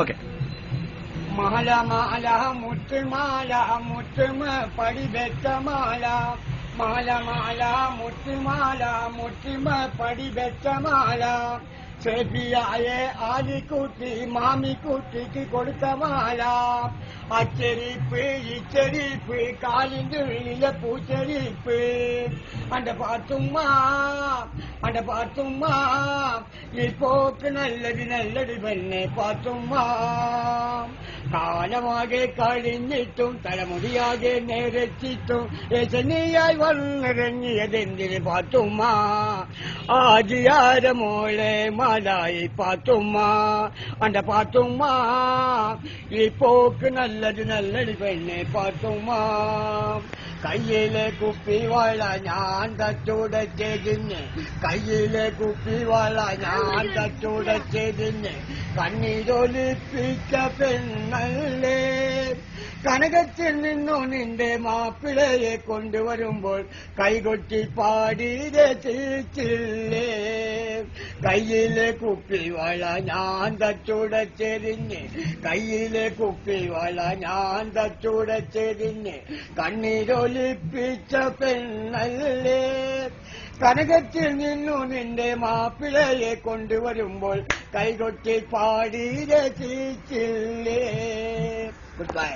Okay. മാല മാല മുത്തുമാല മുത്തുമ പടിവെച്ച മാല മാല മാല മുത്തുമാല മുത്തുമ പടിവെച്ച മാല ചെബിയായ ആലിക്കുട്ടി മാമിക്കുട്ടിക്ക് കൊടുത്ത മാല അച്ചെരിപ്പ് ഇച്ചെരിപ്പ് കാലിന്റെ ഉള്ളിലെ പൂച്ചെരിപ്പ് അന്റെ പാത്തുമ്മ ഈ പോക്ക് നല്ലത് പെണ്ണെ പാത്തുമ്മ കാലമാകെ കഴിഞ്ഞിട്ടും തലമുടിയാകെ നേരച്ചിട്ടും രചനയായി വന്നിറങ്ങിയതെന്തിന് പാത്തുമ്മ ആജിയാര മോളെ മാലായി പാത്തുമ്മ അന്റെ പാത്തുമ്മ ഈ പോക്ക് നല്ലത് പെണ്ണെ പാത്തുമ്മ കയ്യിലെ കുപ്പിവാള ഞാൻ തച്ചുടച്ചതിന് കയ്യിലെ കുപ്പിവാള ഞാൻ തച്ചുടച്ചതിന് കണ്ണീരൊലിപ്പിച്ച പെണ്ണല്ലേ കനകത്തിൽ നിന്നു നിന്റെ മാപ്പിളയെ കൊണ്ടുവരുമ്പോൾ കൈകൊട്ടി പാടി രചിച്ചില്ലേ കയ്യിലെ കുപ്പിവാള ഞാൻ തച്ചുടച്ചതിന് കയ്യിലെ കുപ്പിവാള ഞാൻ തച്ചുടച്ചതിന് കണ്ണീരൊലിപ്പിച്ച പെണ്ണല്ലേ കനകത്തിൽ നിന്നു നിന്റെ മാപ്പിളയെ കൊണ്ടുവരുമ്പോൾ കൈകൊട്ടി പാടി രചിച്ചില്ലേ. Good bye.